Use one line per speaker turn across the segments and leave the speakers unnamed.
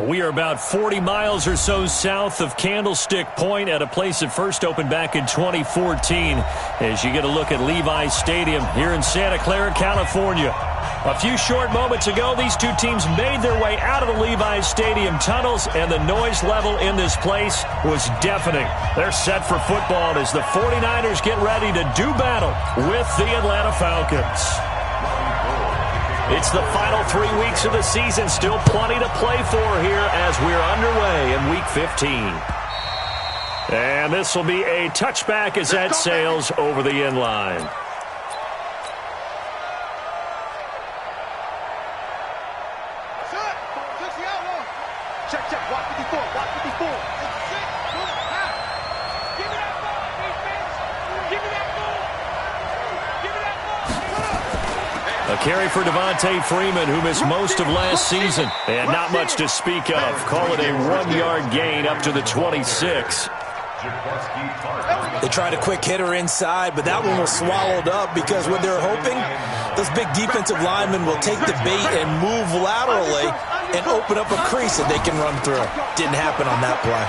We are about 40 miles or so south of Candlestick Point at a place that first opened back in 2014 as you get a look at Levi's Stadium here in Santa Clara, California. A few short moments ago, these two teams made their way out of the Levi's Stadium tunnels, and the noise level in this place was deafening. They're set for football as the 49ers get ready to do battle with the Atlanta Falcons. It's the final 3 weeks of the season. Still plenty to play for here as we're underway in Week 15. And this will be a touchback as that sails over the end line.
Check. Watch 54. Watch 54. Give me that ball, defense. Give me that ball. Give me that ball.
A carry for Devontae Freeman, who missed most of last season. And not much to speak of. Call it a 1-yard gain up to the 26.
They tried a quick hitter inside, but that one was swallowed up because what they're hoping, those big defensive linemen will take the bait and move laterally and open up a crease that they can run through. Didn't happen on that play.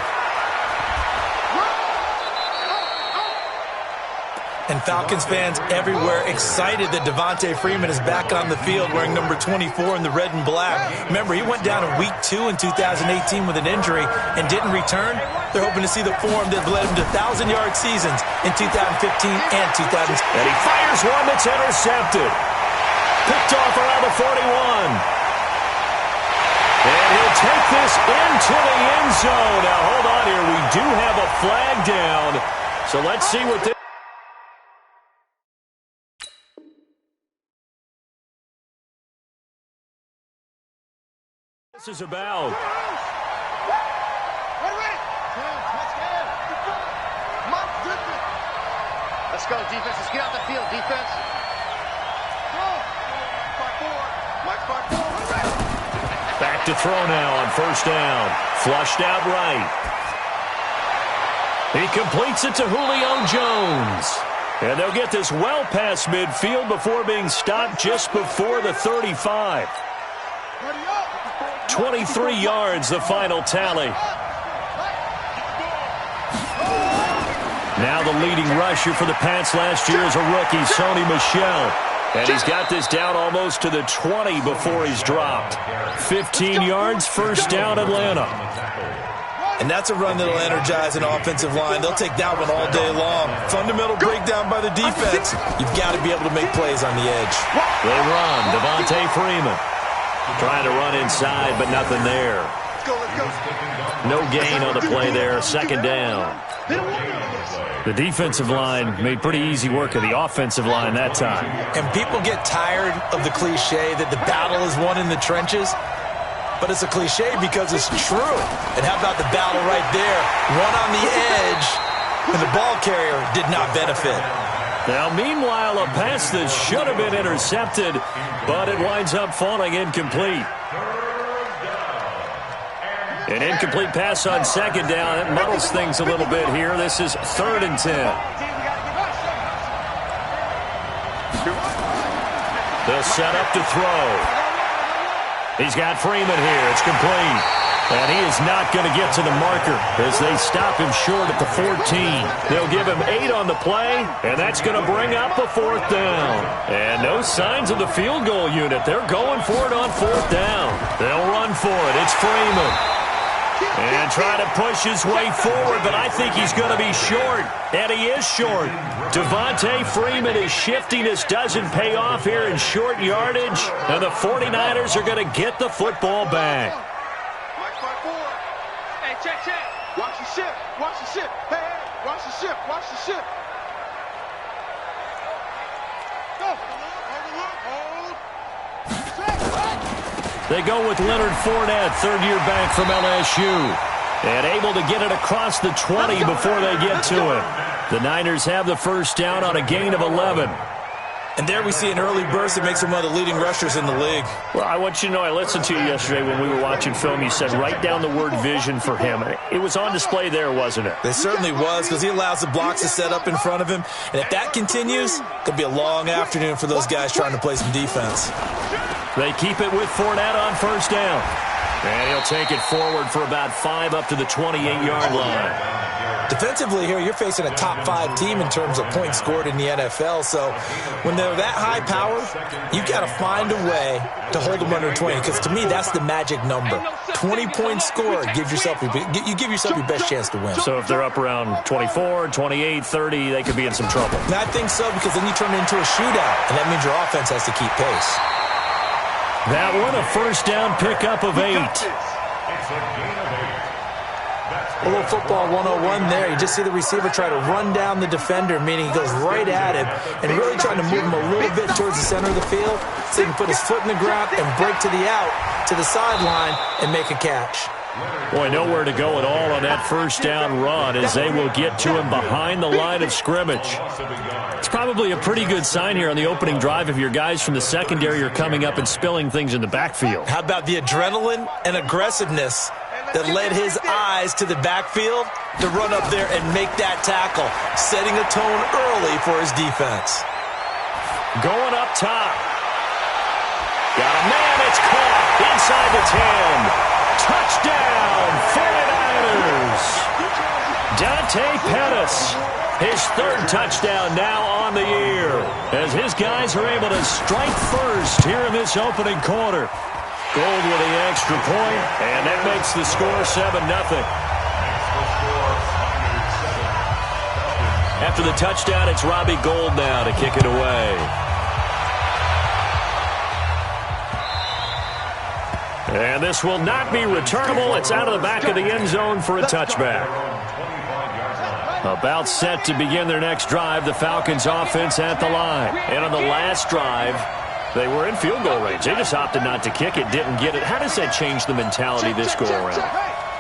And Falcons fans everywhere excited that Devontae Freeman is back on the field wearing number 24 in the red and black. Remember, he went down in Week 2 in 2018 with an injury and didn't return. They're hoping to see the form that led him to 1,000-yard seasons in 2015 and 2000.
And he fires one that's intercepted. Picked off around the 41. And he'll take this into the end zone. Now, hold on here. We do have a flag down. So let's see what this... This is about.
Let's go, defense. Let's get out the field, defense.
Back to throw now on first down. Flushed out right. He completes it to Julio Jones. And they'll get this well past midfield before being stopped just before the 35. 23 yards, the final tally. Now the leading rusher for the Pats last year is a rookie, Sony Michel. And he's got this down almost to the 20 before he's dropped. 15 yards, first down, Atlanta.
And that's a run that'll energize an offensive line. They'll take that one all day long. Fundamental breakdown by the defense. You've got to be able to make plays on the edge.
They run. Devontae Freeman trying to run inside, but nothing there. No gain on the play there. Second down. The defensive line made pretty easy work of the offensive line that time.
And people get tired of the cliche that the battle is won in the trenches. But it's a cliche because it's true. And how about the battle right there? One on the edge, and the ball carrier did not benefit.
Now, meanwhile, a pass that should have been intercepted, but it winds up falling incomplete. An incomplete pass on second down. It muddles things a little bit here. This is 3rd and 10. They'll set up to throw. He's got Freeman here. It's complete. And he is not going to get to the marker as they stop him short at the 14. They'll give him 8 on the play, and that's going to bring up a 4th down. And no signs of the field goal unit. They're going for it on 4th down. They'll run for it. It's Freeman. And trying to push his way forward, but I think he's going to be short. And he is short. Devontae Freeman is shifting. This doesn't pay off here in short yardage. And the 49ers are going to get the football back.
Hey, check. Watch the ship. Watch the ship. Hey, watch the ship. Watch the ship. Go.
They go with Leonard Fournette, third-year back from LSU. And able to get it across the 20 before they get to it. The Niners have the first down on a gain of 11.
And there we see an early burst that makes him one of the leading rushers in the league.
Well, I want you to know, I listened to you yesterday when we were watching film. You said write down the word vision for him. It was on display there, wasn't it?
It certainly was, because he allows the blocks to set up in front of him. And if that continues, it'll be a long afternoon for those guys trying to play some defense.
They keep it with Fournette on first down. And he'll take it forward for about 5 up to the 28-yard line.
Defensively here, you're facing a top-5 team in terms of points scored in the NFL. So when they're that high power, you got to find a way to hold them under 20. Because to me, that's the magic number. 20 points scored, you give yourself your best chance to win.
So if they're up around 24, 28, 30, they could be in some trouble.
And I think so, because then you turn it into a shootout, and that means your offense has to keep pace.
That one, a first down pickup of 8.
A little football 101 there. You just see the receiver try to run down the defender, meaning he goes right at him and really trying to move him a little bit towards the center of the field so he can put his foot in the ground and break to the out, to the sideline, and make a catch.
Boy, nowhere to go at all on that first down run as they will get to him behind the line of scrimmage. It's probably a pretty good sign here on the opening drive if your guys from the secondary are coming up and spilling things in the backfield.
How about the adrenaline and aggressiveness that led his eyes to the backfield to run up there and make that tackle, setting a tone early for his defense.
Going up top. Got a man, it's caught inside the 10. Touchdown, 49ers. Dante Pettis, his 3rd touchdown now on the year, as his guys are able to strike first here in this opening quarter. Gold with the extra point, and that makes the score 7-0. After the touchdown, it's Robbie Gould now to kick it away. And this will not be returnable. It's out of the back of the end zone for a touchback. About set to begin their next drive, the Falcons offense at the line. And on the last drive, they were in field goal range. They just opted not to kick it, didn't get it. How does that change the mentality this go-around?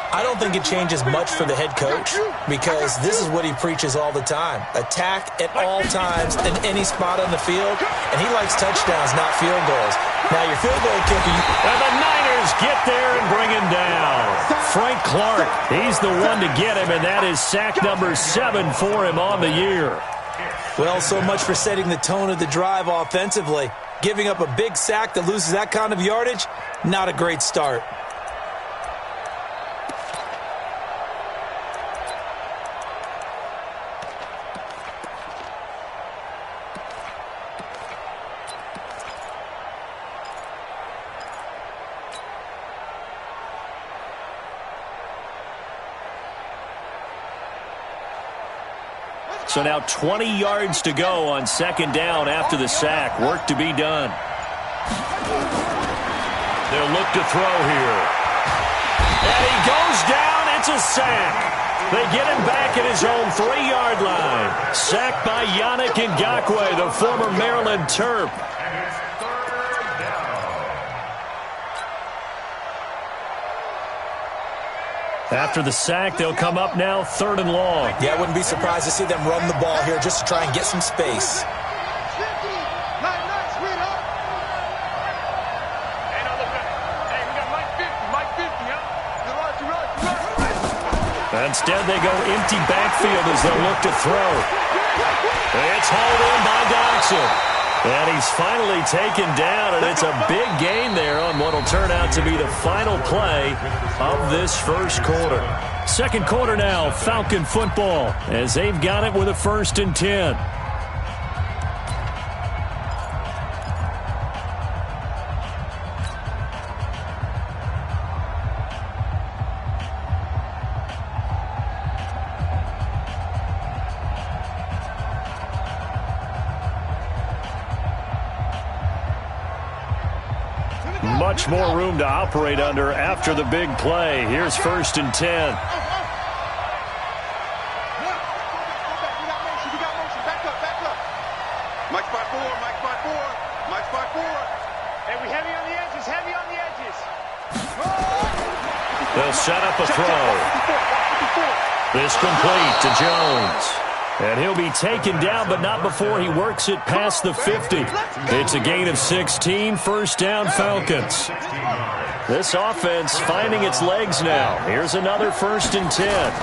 I don't think it changes much for the head coach because this is what he preaches all the time. Attack at all times in any spot on the field, and he likes touchdowns, not field goals. Now, your field goal kicker...
And the Niners get there and bring him down. Frank Clark, he's the one to get him, and that is sack number 7 for him on the year.
Well, so much for setting the tone of the drive offensively. Giving up a big sack that loses that kind of yardage, not a great start.
So now 20 yards to go on 2nd down after the sack. Work to be done. They'll look to throw here. And he goes down. It's a sack. They get him back at his own 3-yard line. Sacked by Yannick Ngakoue, the former Maryland Terp. After the sack, they'll come up now 3rd and long.
Yeah, I wouldn't be surprised to see them run the ball here just to try and get some space.
Instead, they go empty backfield as they look to throw. It's hauled in by Dodson. And he's finally taken down, and it's a big gain there on what will turn out to be the final play of this first quarter. 2nd quarter now, Falcon football, as they've got it with a 1st and 10. Much more room to operate under after the big play. Here's 1st and 10.
Mike spot 4, Mike spot 4, Mike spot 4. Hey, we heavy on the edges, heavy on the edges.
They'll set up a throw. This complete to Jones. And he'll be taken down, but not before he works it past the 50. It's a gain of 16, 1st down Falcons. This offense finding its legs now. Here's another 1st and 10.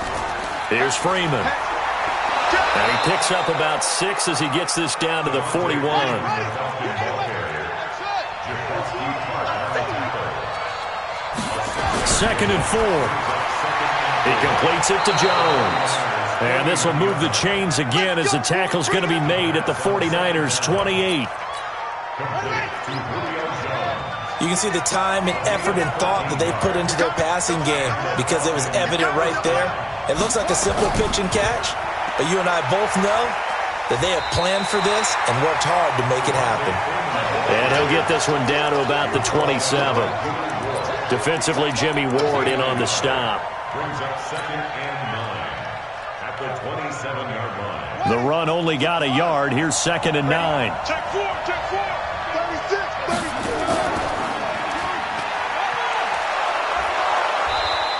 Here's Freeman. And he picks up about 6 as he gets this down to the 41. 2nd and 4. He completes it to Jones. And this will move the chains again as the tackle's going to be made at the 49ers' 28.
You can see the time and effort and thought that they put into their passing game because it was evident right there. It looks like a simple pitch and catch, but you and I both know that they have planned for this and worked hard to make it happen.
And he'll get this one down to about the 27. Defensively, Jimmy Ward in on the stop.
Brings up 2nd and 9 at the 27-yard line.
The run only got a yard. Here's 2nd and 9.
Check 4, check 4. 36, 36.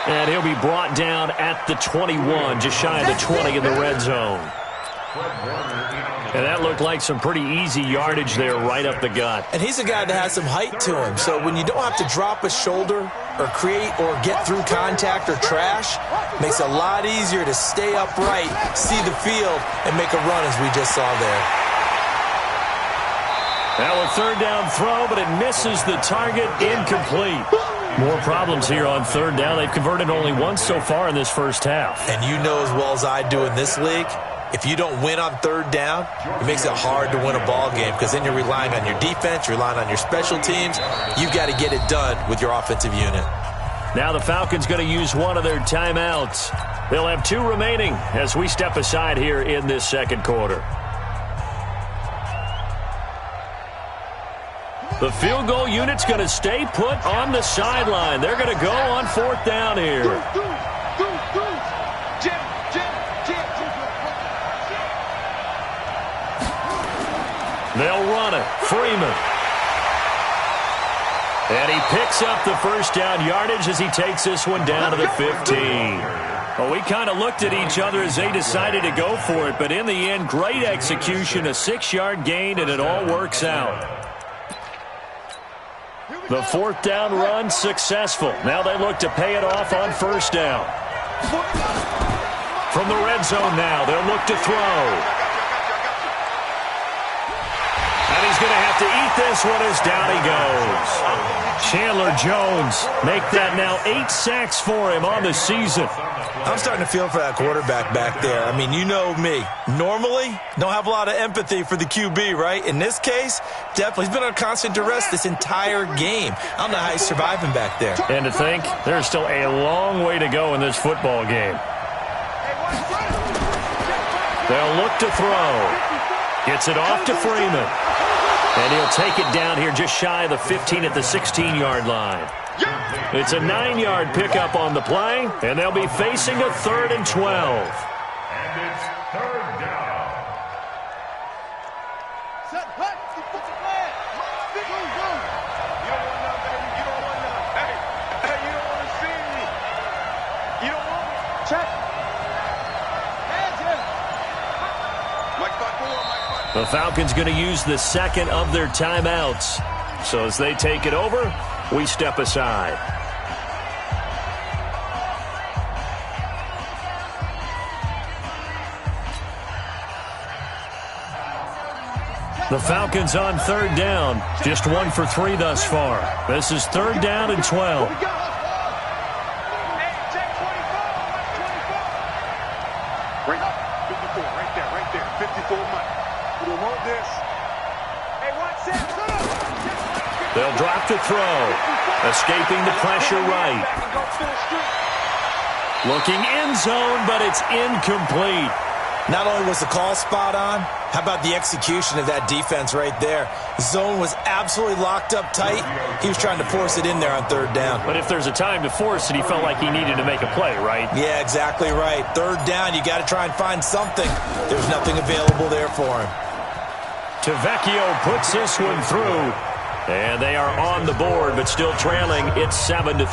And he'll be brought down at the 21, just shy of the 20 in the red zone. And that looked like some pretty easy yardage there right up the gut.
And he's a guy that has some height to him, so when you don't have to drop a shoulder or create or get through contact or trash, makes it a lot easier to stay upright, see the field, and make a run as we just saw there.
Now a 3rd down throw, but it misses the target, incomplete. More problems here on 3rd down. They've converted only once so far in this first half.
And you know as well as I do in this league, if you don't win on 3rd down, it makes it hard to win a ball game because then you're relying on your defense, you're relying on your special teams. You've got to get it done with your offensive unit.
Now the Falcons going to use one of their timeouts. They'll have 2 remaining as we step aside here in this 2nd quarter. The field goal unit's going to stay put on the sideline. They're going to go on 4th down here. They'll run it. Freeman. And he picks up the 1st down yardage as he takes this one down to the 15. Well, we kind of looked at each other as they decided to go for it, but in the end, great execution, a 6-yard gain, and it all works out. The 4th down run successful. Now they look to pay it off on 1st down. From the red zone now, they'll look to throw. And he's going to have to eat this one as down he goes. Chandler Jones make that now 8 sacks for him on the season.
I'm starting to feel for that quarterback back there. I mean, you know me. Normally, don't have a lot of empathy for the QB, right? In this case, definitely. He's been under constant duress this entire game. I don't know how he's surviving back there.
And to think, there's still a long way to go in this football game. They'll look to throw. Gets it off to Freeman. And he'll take it down here just shy of the 15 at the 16-yard line. It's a 9-yard pickup on the play, and they'll be facing a 3rd and 12.
And it's 3rd down.
Set, hut, you put the plan. You don't want none, baby. You don't want none. Hey, you don't want to see me. You don't want me. Check. Hands him. Mike Buck.
The Falcons going to use the 2nd of their timeouts. So as they take it over, we step aside. The Falcons on 3rd down. Just 1 for 3 thus far. This is 3rd down and 12.
Hey, check 24. Right, 54, right there. 54 Mike. You don't want this. Hey, watch that.
They'll drop to throw. Escaping the pressure right. Looking end zone, but it's incomplete.
Not only was the call spot on, how about the execution of that defense right there? Zone was absolutely locked up tight. He was trying to force it in there on 3rd down.
But if there's a time to force it, he felt like he needed to make a play, right?
Yeah, exactly right. 3rd down, you got to try and find something. There's nothing available there for him.
Tavecchio puts this one through. And they are on the board, but still trailing. It's 7-3.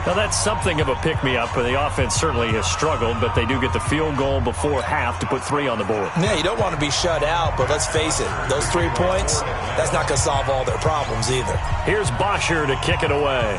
Now, that's something of a pick-me-up. The offense certainly has struggled, but they do get the field goal before half to put 3 on the board.
Yeah, you don't want to be shut out, but let's face it. Those 3 points, that's not going to solve all their problems either.
Here's Bosher to kick it away.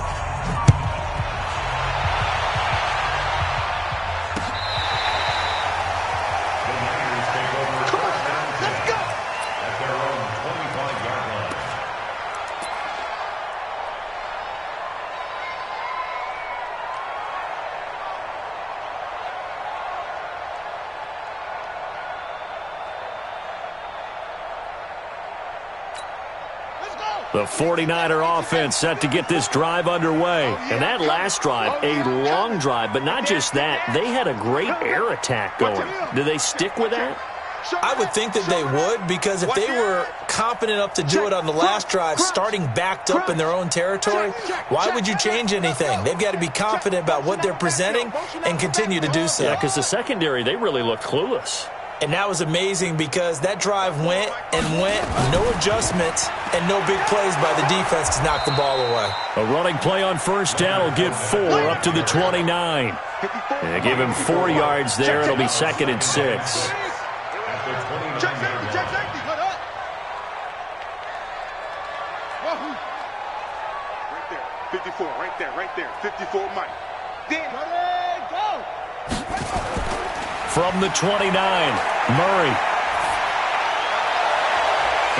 The 49er offense set to get this drive underway. And that last drive, a long drive, but not just that. They had a great air attack going. Do they stick with that?
I would think that they would, because if they were confident enough to do it on the last drive, starting backed up in their own territory, why would you change anything? They've got to be confident about what they're presenting and continue to do so.
Yeah, because the secondary, they really looked clueless.
And that was amazing because that drive went and went, no adjustments, and no big plays by the defense to knock the ball away.
A running play on first down will get 4 up to the 29. They give him 4 yards there. It'll be 2nd and 6.
Check safety. Hold up. Right there. 54. Right there. 54, Mike. Then go.
From the 29, Murray.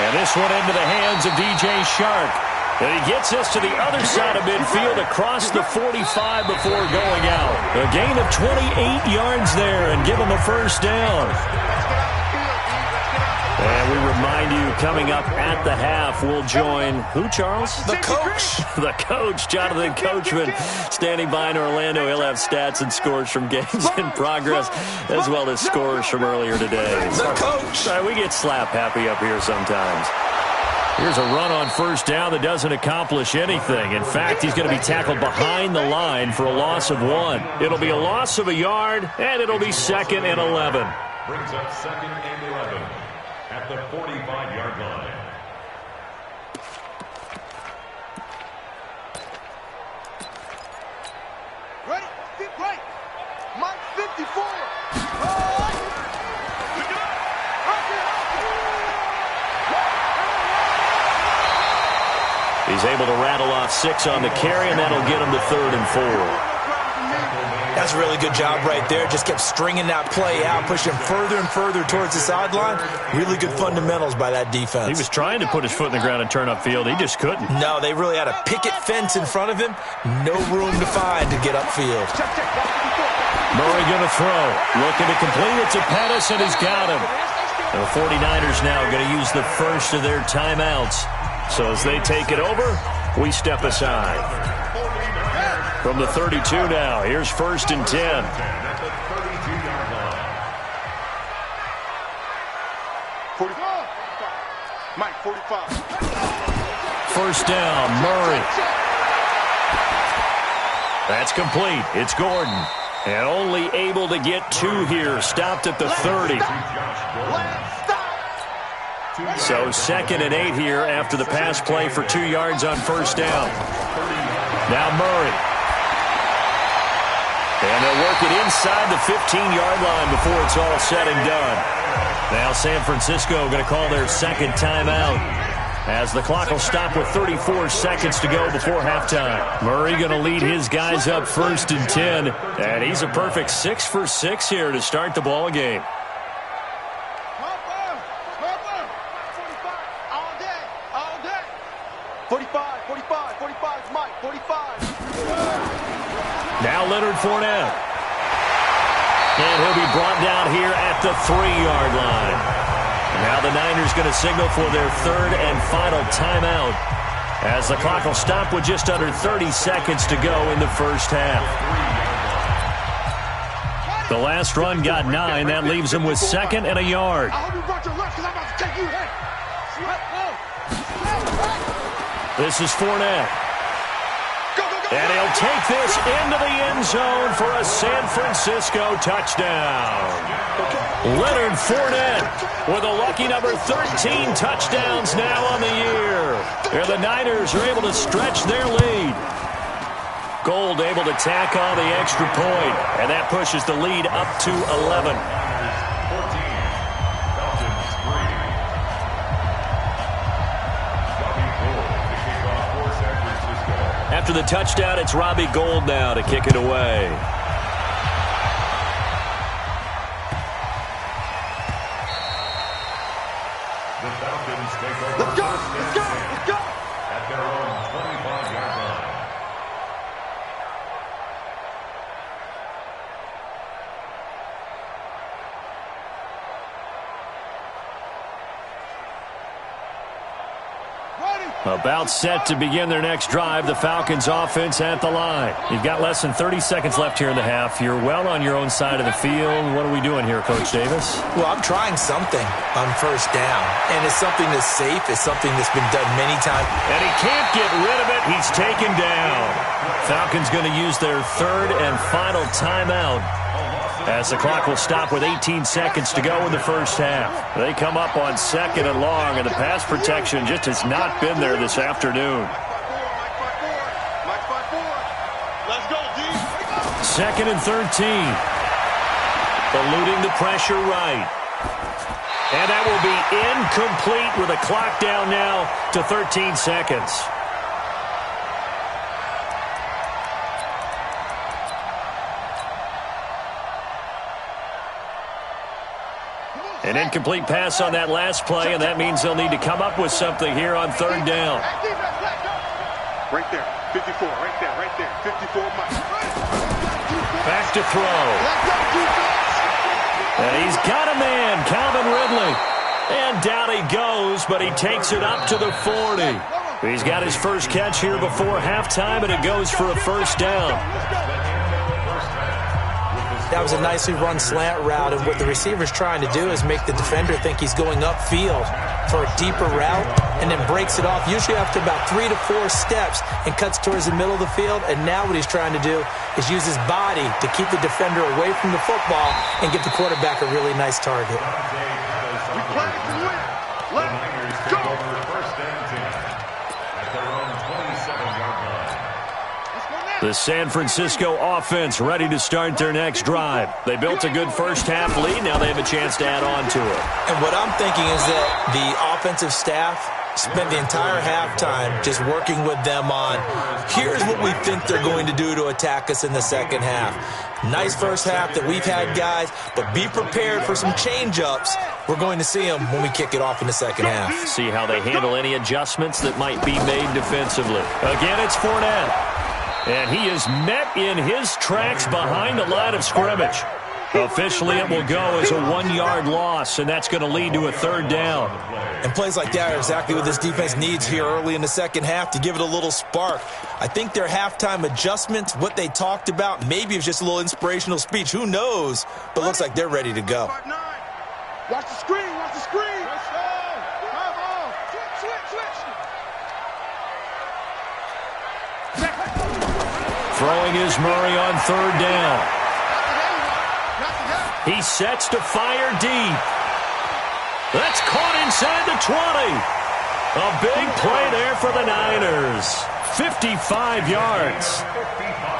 And this one into the hands of DJ Shark. And he gets us to the other side of midfield across the 45 before going out. A gain of 28 yards there and give him a first down. And we remind you, coming up at the half, we'll join who, Charles?
The coach.
The coach, Jonathan Coachman, standing by in Orlando. He'll have stats and scores from games in progress, as well as scores from earlier today.
The coach.
We get slap happy up here sometimes. Here's a run on first down that doesn't accomplish anything. In fact, he's going to be tackled behind the line for a loss of 1. It'll be a loss of a yard, and it'll be 2nd and 11.
Brings up 2nd and 11 at the 45-yard line.
Ready? Sit right. Mike 54.
He's able to rattle off 6 on the carry, and that'll get him to 3rd and 4.
That's a really good job right there. Just kept stringing that play out, pushing further and further towards the sideline. Really good fundamentals by that defense.
He was trying to put his foot in the ground and turn upfield. He just couldn't.
No, they really had a picket fence in front of him. No room to find to get upfield.
Murray going to throw. Looking to complete it to Pettis, and he's got him. The 49ers now going to use the first of their timeouts. So as they take it over, we step aside. From the 32 now, here's 1st and 10.
Mike 45.
First down, Murray. That's complete. It's Gordon. And only able to get 2 here. Stopped at the 30. So 2nd and 8 here after the pass play for 2 yards on first down. Now Murray. And they'll work it inside the 15-yard line before it's all said and done. Now San Francisco going to call their 2nd timeout as the clock will stop with 34 seconds to go before halftime. Murray going to lead his guys up 1st and 10. And he's a perfect 6 for 6 here to start the ball game.
45, Mike, 45.
Now Leonard Fournette. And he'll be brought down here at the 3-yard line. Now the Niners going to signal for their 3rd and final timeout as the clock will stop with just under 30 seconds to go in the first half. The last run got 9. That leaves him with 2nd and a yard.
I hope you brought your lunch because I'm about to take you in.
This is Fournette. And he'll take this into the end zone for a San Francisco touchdown. Leonard Fournette with a lucky number 13 touchdowns now on the year. And the Niners are able to stretch their lead. Gold able to tack on the extra point, and that pushes the lead up to 11. After the touchdown, it's Robbie Gould now to kick it away.
The Falcons take over. Let's go! At their own 25-yard line.
Ready?
About set to begin their next drive, the Falcons offense at the line. You've got less than 30 seconds left here in the half. You're well on your own side of the field. What are we doing here, Coach Davis?
Well, I'm trying something on first down, and it's something that's safe. It's something that's been done many times.
And he can't get rid of it. He's taken down. Falcons going to use their third and final timeout, as the clock will stop with 18 seconds to go in the first half. They come up on second and long, and the pass protection just has not been there this afternoon.
Let's go, D.
Second and 13. Eluding the pressure right. And that will be incomplete with a clock down now to 13 seconds. An incomplete pass on that last play, and that means they'll need to come up with something here on third down.
Right there, 54, right there, 54 Mike.
Back to throw. And he's got a man, Calvin Ridley. And down he goes, but he takes it up to the 40. He's got his first catch here before halftime, and it goes for a first down.
That was a nicely run slant route, and what the receiver's trying to do is make the defender think he's going upfield for a deeper route and then breaks it off, usually after about 3 to 4 steps, and cuts towards the middle of the field. And now what he's trying to do is use his body to keep the defender away from the football and give the quarterback a really nice target.
We played to win. Let's go.
The San Francisco offense ready to start their next drive. They built a good first half lead. Now they have a chance to add on to it.
And what I'm thinking is that the offensive staff spent the entire halftime just working with them on, here's what we think they're going to do to attack us in the second half. Nice first half that we've had, guys, but be prepared for some change-ups. We're going to see them when we kick it off in the second half.
See how they handle any adjustments that might be made defensively. Again, it's Fournette. And he is met in his tracks behind the line of scrimmage. Officially, it will go as a 1-yard loss, and that's going to lead to a third down.
And plays like that are exactly what this defense needs here early in the second half to give it a little spark. I think their halftime adjustments, what they talked about, maybe it was just a little inspirational speech. Who knows? But looks like they're ready to go.
Watch the screen, watch the screen.
Throwing is Murray on third down. He sets to fire deep. That's caught inside the 20. A big play there for the Niners. 55 yards.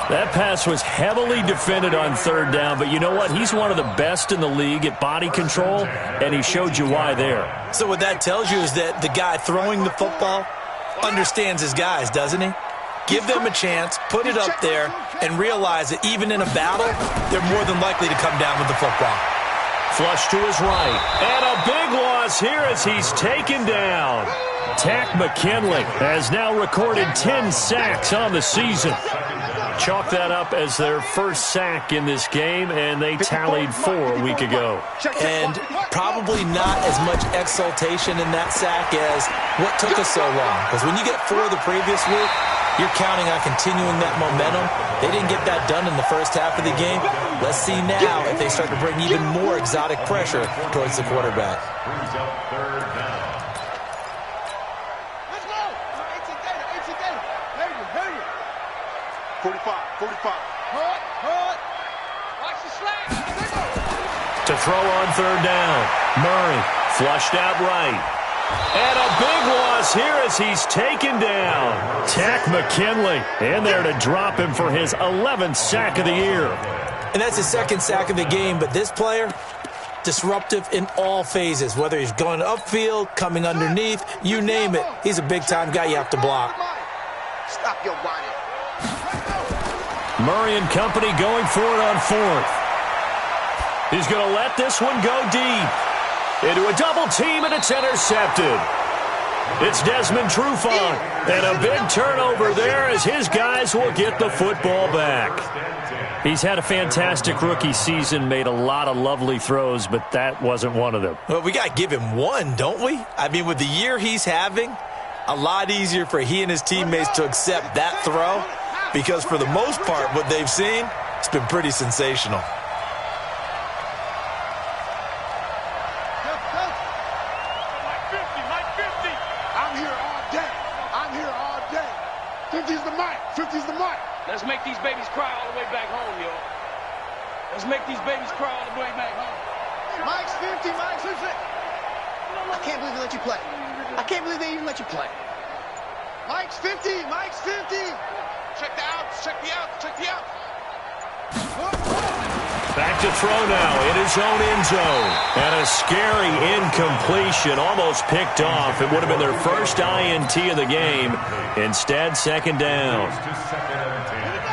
That pass was heavily defended on third down, but you know what? He's one of the best in the league at body control, and he showed you why there.
So what that tells you is that the guy throwing the football understands his guys, doesn't he? Give them a chance, put it up there, and realize that even in a battle, they're more than likely to come down with the football.
Flush to his right. And a big loss here as he's taken down. Tack McKinley has now recorded 10 sacks on the season. Chalk that up as their first sack in this game, and they tallied 4 a week ago.
And probably not as much exultation in that sack as what took us so long. Because when you get 4 the previous week, you're counting on continuing that momentum. They didn't get that done in the first half of the game. Let's see now if they start to bring even more exotic pressure towards the quarterback.
Let's go. 18 data. 45. Hard. Watch the slack.
To throw on third down. Murray flushed out right. And a big loss here as he's taken down. Tack McKinley in there to drop him for his 11th sack of the year.
And that's his second sack of the game, but this player, disruptive in all phases, whether he's going upfield, coming underneath, you name it. He's a big-time guy you have to block.
Stop your whining.
Murray and company going for it on fourth. He's going to let this one go deep. Into a double team, and it's intercepted. It's Desmond Trufant, and a big turnover there as his guys will get the football back. He's had a fantastic rookie season, made a lot of lovely throws, but that wasn't one of them.
Well, we got to give him one, don't we? I mean, with the year he's having, a lot easier for he and his teammates to accept that throw because for the most part, what they've seen, it's been pretty sensational.
Mike 50. I'm here all day. I'm here all day. 50's the mic. 50's the mic.
Let's make these babies cry all the way back home, yo. Let's make these babies cry all the way back home.
Mike's 50. Mike's 50. I can't believe they let you play. I can't believe they even let you play. Mike's 50. Mike's 50. Check the outs. Check the outs. Check the outs.
Back to throw now in his own end zone. And a scary incompletion, almost picked off. It would have been their first INT of the game. Instead, second down.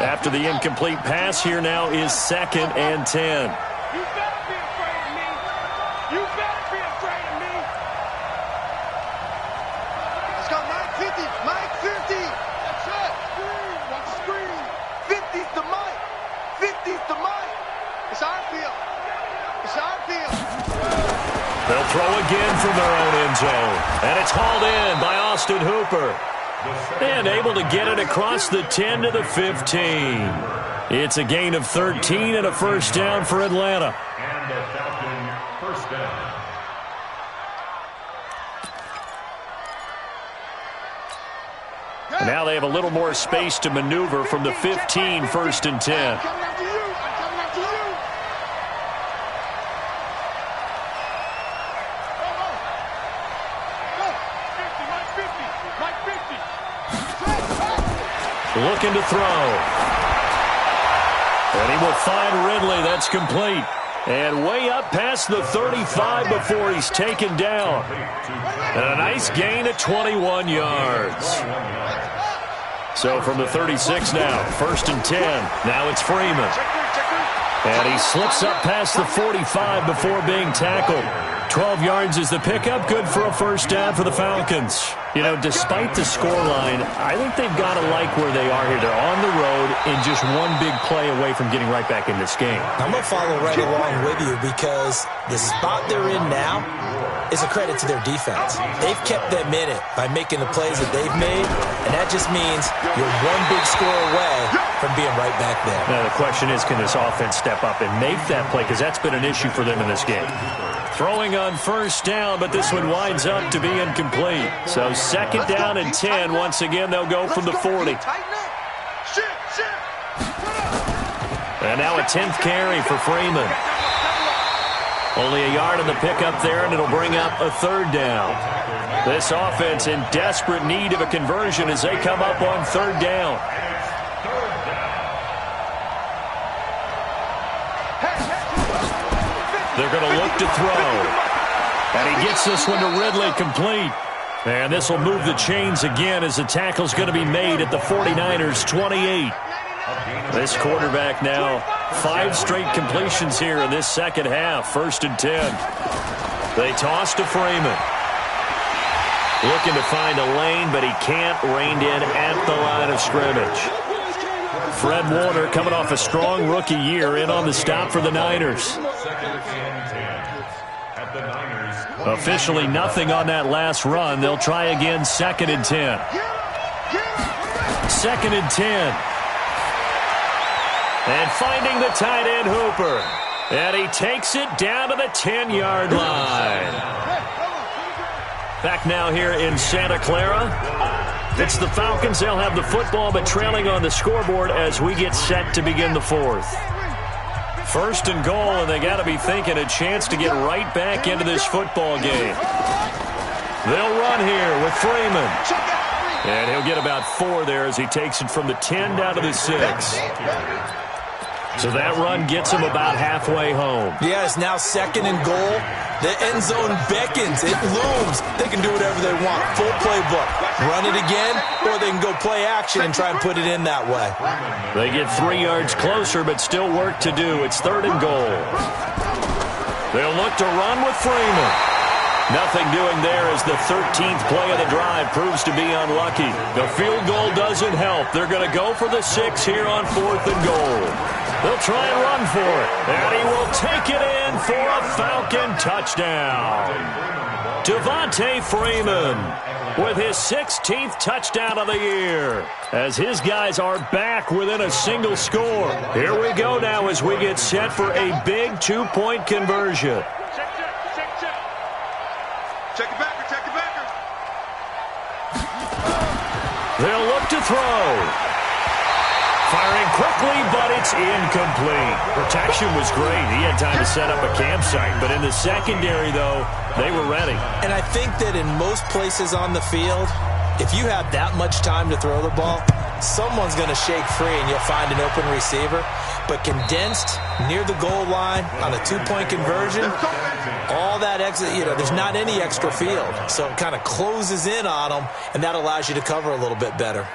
After the incomplete pass, here now is 2nd and 10.
You better be afraid of me. You better be afraid of me.
Let's go, Mike 50. Mike 50. That's it. Screen. Watch the screen. 50's the Mike. 50's the Mike. It's our field. It's our field.
They'll throw again from their own end zone. And it's hauled in by Austin Hooper. And able to get it across the 10 to the 15. It's a gain of 13 and a first down for Atlanta.
And the Falcon first down.
And now they have a little more space to maneuver from the 15, 1st and 10.
I'm coming after you. I'm coming after you. Go. 50. Mike 50. Mike 50.
Looking to throw. And he will find Ridley. That's complete. And way up past the 35 before he's taken down. And a nice gain of 21 yards. So from the 36 now, 1st and 10. Now it's Freeman. And he slips up past the 45 before being tackled. 12 yards is the pickup. Good for a first down for the Falcons. You know, despite the scoreline, I think they've got to like where they are here. They're on the road and just one big play away from getting right back in this game.
I'm going to follow right along with you because the spot they're in now is a credit to their defense. They've kept them in it by making the plays that they've made, and that just means you're one big score away from being right back there.
Now, the question is, can this offense step up and make that play? Because that's been an issue for them in this game. Throwing on first down, but this one winds up to be incomplete. So 2nd down and 10. Once again, they'll go from the 40. And now a 10th carry for Freeman. Only a yard on the pickup there, and it'll bring up a 3rd down. This offense in desperate need of a conversion as they come up on 3rd down. They're going to look to throw. And he gets this one to Ridley complete. And this will move the chains again as the tackle's going to be made at the 49ers' 28. This quarterback now 5 straight completions here in this second half. 1st and 10. They toss to Freeman. Looking to find a lane, but he can't. Reined in at the line of scrimmage. Fred Warner coming off a strong rookie year in on the stop for the Niners. Officially nothing on that last run. They'll try again 2nd and 10. 2nd and 10. And finding the tight end Hooper. And he takes it down to the 10-yard line. Back now here in Santa Clara. It's the Falcons. They'll have the football, but trailing on the scoreboard as we get set to begin the 4th. 1st and goal, and they got to be thinking a chance to get right back into this football game. They'll run here with Freeman. And he'll get about 4 there as he takes it from the 10 down to the 6. So that run gets him about halfway home.
Yeah, it's now 2nd and goal. The end zone beckons. It looms. They can do whatever they want. Full playbook. Run it again, or they can go play action and try and put it in that way.
They get 3 yards closer, but still work to do. It's 3rd and goal. They'll look to run with Freeman. Nothing doing there as the 13th play of the drive proves to be unlucky. The field goal doesn't help. They're going to go for the 6 here on 4th and goal. They'll try and run for it. And he will take it in for a Falcon touchdown. Devontae Freeman with his 16th touchdown of the year, as his guys are back within a single score. Here we go now as we get set for a big two-point conversion.
Check it back.
They'll look to throw. Firing quickly, but it's incomplete. Protection was great. He had time to set up a campsite. But in the secondary, though, they were ready.
And I think that in most places on the field, if you have that much time to throw the ball, someone's going to shake free and you'll find an open receiver. But condensed near the goal line on a two-point conversion, all that extra, there's not any extra field. So it kind of closes in on them, and that allows you to cover a little bit better.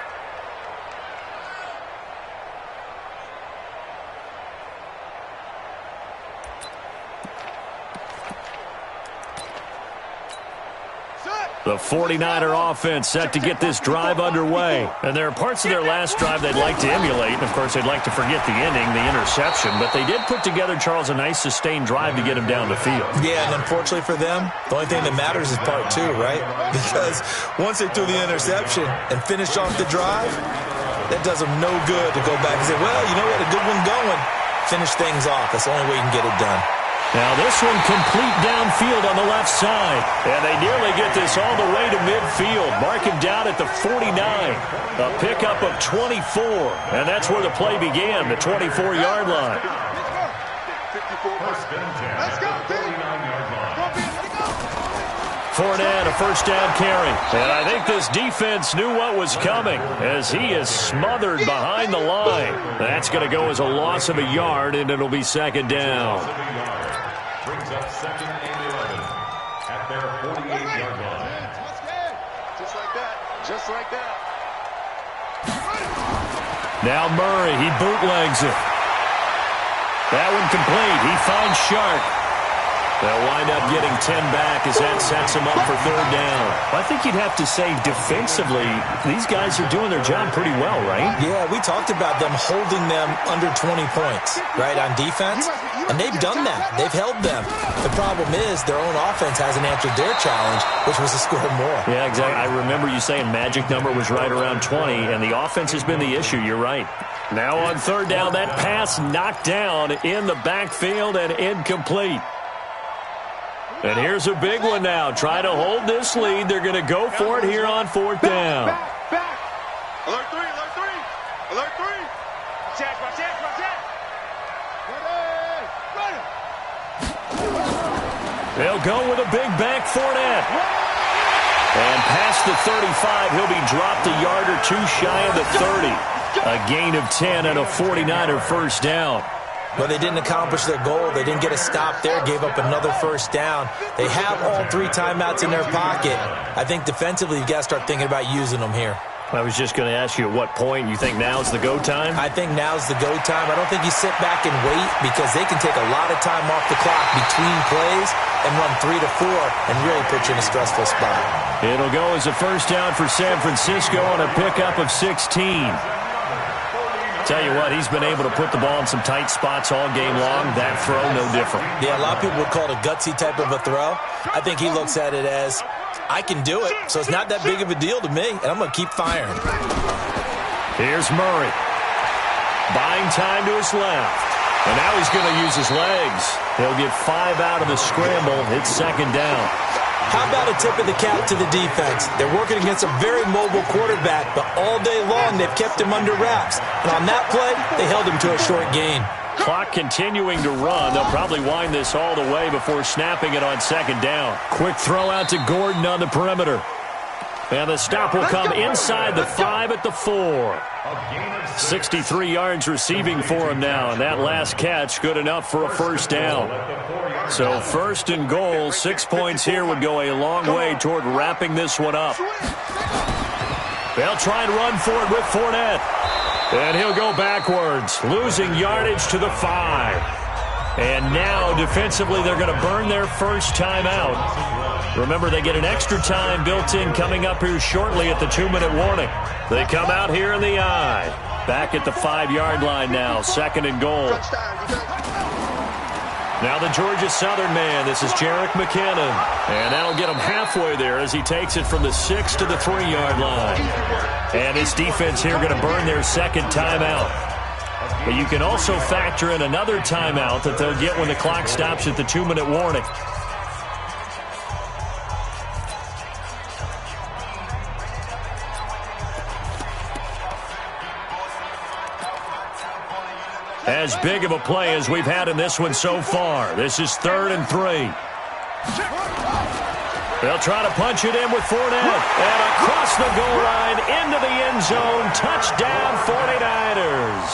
The 49er offense set to get this drive underway. And there are parts of their last drive they'd like to emulate. And, of course, they'd like to forget the ending, the interception. But they did put together, Charles, a nice sustained drive to get him down the field.
Yeah, and unfortunately for them, the only thing that matters is part two, right? Because once they threw the interception and finished off the drive, that does them no good to go back and say, well, you know what, a good one going. Finish things off. That's the only way you can get it done.
Now this one complete downfield on the left side. And they nearly get this all the way to midfield. Mark him down at the 49. A pickup of 24. And that's where the play began, the 24-yard line.
Let's go, team.
Fournette, a first down carry. And I think this defense knew what was coming as he is smothered behind the line. That's going to go as a loss of a yard, and it'll be second down.
Brings up second and 11 at their 48-yard line.
Just like that. Just like that.
Now Murray, he bootlegs it. That one complete. He finds Shark. They'll wind up getting 10 back as that sets them up for third down. I think you'd have to say defensively, these guys are doing their job pretty well, right?
Yeah, we talked about them holding them under 20 points, right, on defense. And they've done that. They've held them. The problem is their own offense hasn't answered their challenge, which was to score more. Yeah,
exactly. I remember you saying magic number was right around 20, and the offense has been the issue. You're right. Now on third down, that pass knocked down in the backfield and incomplete. And here's a big one now. Try to hold this lead. They're going to go for it here on fourth down.
Back. Alert three. Check.
They'll go with a big back Fournette. And past the 35, he'll be dropped a yard or two shy of the 30. A gain of 10 and a 49er first down.
But they didn't accomplish their goal. They didn't get a stop there, gave up another first down. They have all three timeouts in their pocket. I think defensively you've got to start thinking about using them here.
I was just going to ask you at what point you think now's the go time?
I think now's the go time. I don't think you sit back and wait because they can take a lot of time off the clock between plays and run 3 to 4 and really put you in a stressful spot.
It'll go as a first down for San Francisco on a pickup of 16. Tell you what, he's been able to put the ball in some tight spots all game long. That throw, no different.
Yeah, a lot of people would call it a gutsy type of a throw. I think he looks at it as, I can do it, so it's not that big of a deal to me, and I'm going to keep firing.
Here's Murray. Buying time to his left. And now he's going to use his legs. He'll get 5 out of the scramble. It's second down.
How about a tip of the cap to the defense? They're working against a very mobile quarterback, but all day long they've kept him under wraps. And on that play, they held him to a short gain.
Clock continuing to run. They'll probably wind this all the way before snapping it on second down. Quick throw out to Gordon on the perimeter. And the stop will come inside the 5 at the 4. 63 yards receiving for him now. And that last catch good enough for a first down. So first and goal, 6 points here would go a long way toward wrapping this one up. They'll try and run for it with Fournette. And he'll go backwards, losing yardage to the 5. And now defensively they're going to burn their first time out. Remember, they get an extra time built in coming up here shortly at the 2-minute warning. They come out here in the I. Back at the 5-yard line now, 2nd and goal. Now the Georgia Southern man, this is Jerick McKinnon. And that'll get him halfway there as he takes it from the 6 to the 3-yard line. And this defense here going to burn their 2nd timeout. But you can also factor in another timeout that they'll get when the clock stops at the 2-minute warning. As big of a play as we've had in this one so far. This is 3rd and 3. They'll try to punch it in with Fournette. And across the goal line, into the end zone. Touchdown, 49ers.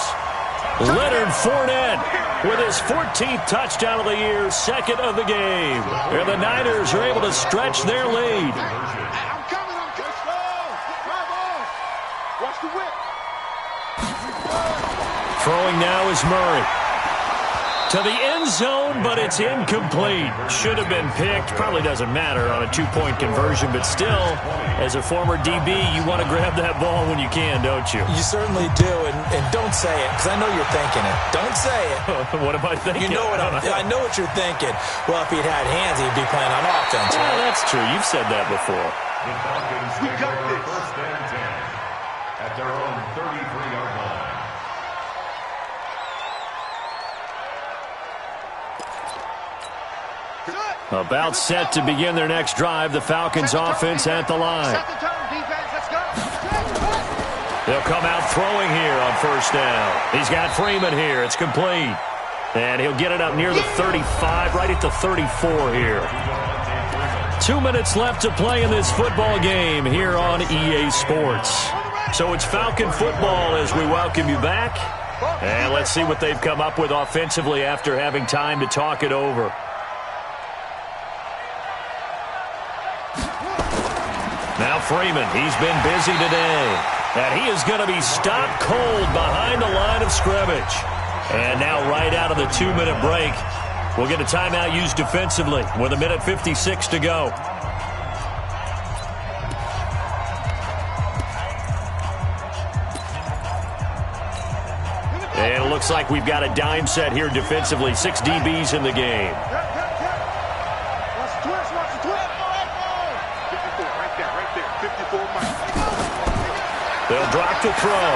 Leonard Fournette with his 14th touchdown of the year, 2nd of the game. And the Niners are able to stretch their lead.
I'm coming. Drive on. Watch the whip.
Throwing now is Murray. To the end zone, but it's incomplete. Should have been picked. Probably doesn't matter on a 2-point conversion, but still, as a former DB, you want to grab that ball when you can, don't you?
You certainly do, and don't say it, because I know you're thinking it. Don't say it.
What am I thinking?
You know what I know what you're thinking. Well, if he'd had hands, he'd be playing on offense.
Yeah, that's true. You've said that before.
The Falcons
We got this.
1st and 10 at their own 33-yard line.
About set to begin their next drive. The Falcons offense at the line.
Set the tone, defense. Let's go.
They'll come out throwing here on 1st down. He's got Freeman here. It's complete. And he'll get it up near the 35, right at the 34 here. 2 minutes left to play in this football game here on EA Sports. So it's Falcon football as we welcome you back. And let's see what they've come up with offensively after having time to talk it over. Now Freeman, he's been busy today. And he is going to be stopped cold behind the line of scrimmage. And now right out of the 2-minute break, we'll get a timeout used defensively with 1:56 to go. And it looks like we've got a dime set here defensively. 6 DBs in the game.
Watch the twist. 54, right there. 54 miles.
They'll drop to throw.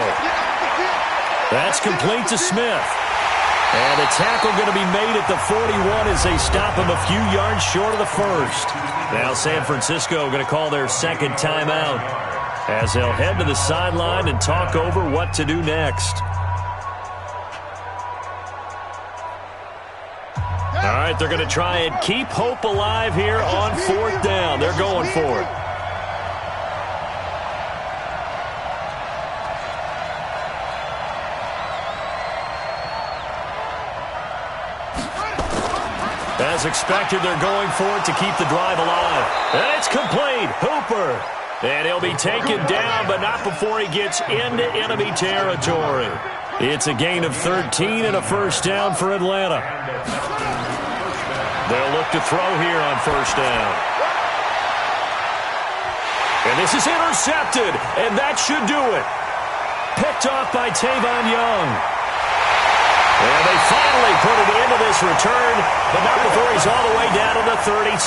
That's complete to Smith. And the tackle going to be made at the 41 as they stop him a few yards short of the 1st. Now San Francisco going to call their 2nd timeout as they'll head to the sideline and talk over what to do next. All right, they're going to try and keep hope alive here on 4th down. They're going for it. As expected, they're going for it to keep the drive alive. And it's complete. Hooper. And he'll be taken down, but not before he gets into enemy territory. It's a gain of 13 and a 1st down for Atlanta. They'll look to throw here on 1st down. And this is intercepted, and that should do it. Picked off by Tavon Young. And they finally put it into this return, but not before he's all the way down to the 37.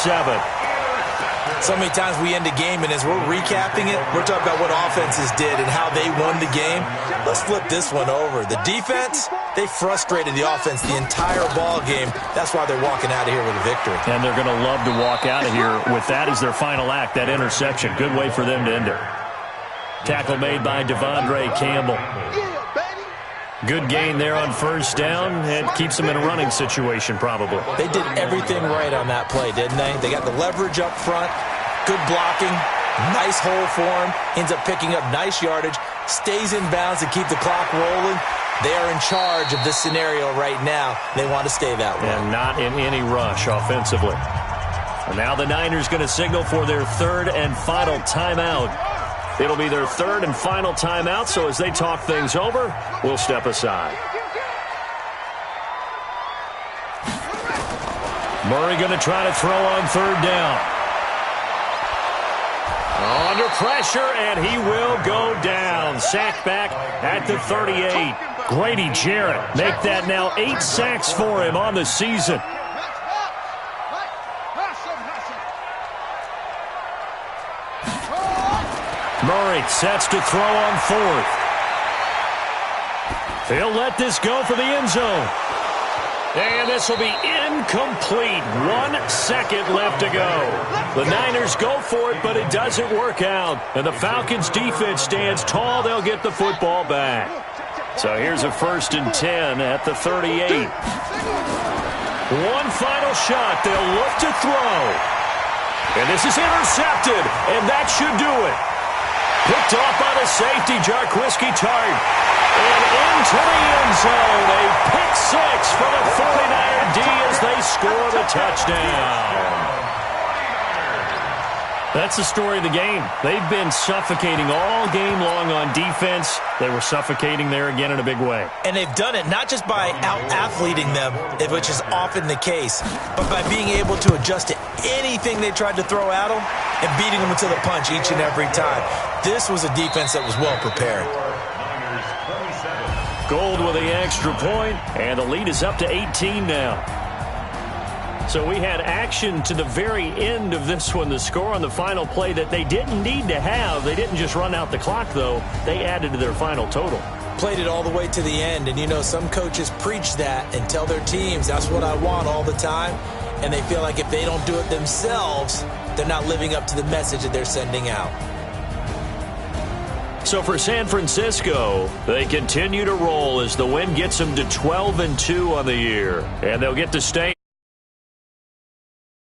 So many times we end a game, and as we're recapping it, we're talking about what offenses did and how they won the game. Let's flip this one over. The defense, they frustrated the offense the entire ball game. That's why they're walking out of here with a victory.
And they're going to love to walk out of here with that as their final act, that interception. Good way for them to end it. Tackle made by Devondre Campbell. Good gain there on 1st down, and keeps them in a running situation probably.
They did everything right on that play, didn't they? They got the leverage up front, good blocking, nice hole for him, ends up picking up nice yardage, stays in bounds to keep the clock rolling. They are in charge of this scenario right now. They want to stay that way.
And not in any rush offensively. And now the Niners going to signal for their 3rd and final timeout. It'll be their 3rd and final timeout, so as they talk things over, we'll step aside. Murray going to try to throw on 3rd down. Under pressure, and he will go down. Sacked back at the 38. Grady Jarrett make that now 8 sacks for him on the season. Murray sets to throw on 4th. He'll let this go for the end zone. And this will be incomplete. 1 second left to go. The Niners go for it, but it doesn't work out. And the Falcons defense stands tall. They'll get the football back. So here's a 1st and 10 at the 38. One final shot. They'll look to throw. And this is intercepted. And that should do it. Picked off by the safety, Jarquiski Tart. And into the end zone. A pick 6 for the 49er D as they score the touchdown. That's the story of the game. They've been suffocating all game long on defense. They were suffocating there again in a big way.
And they've done it not just by out-athleting them, which is often the case, but by being able to adjust to anything they tried to throw at them and beating them to the punch each and every time. This was a defense that was well prepared.
Gold with the extra point, and the lead is up to 18 now. So we had action to the very end of this one. The score on the final play that they didn't need to have. They didn't just run out the clock, though. They added to their final total.
Played it all the way to the end. And, you know, some coaches preach that and tell their teams, that's what I want all the time. And they feel like if they don't do it themselves, they're not living up to the message that they're sending out.
So for San Francisco, they continue to roll as the win gets them to 12-2 on the year. And they'll get to stay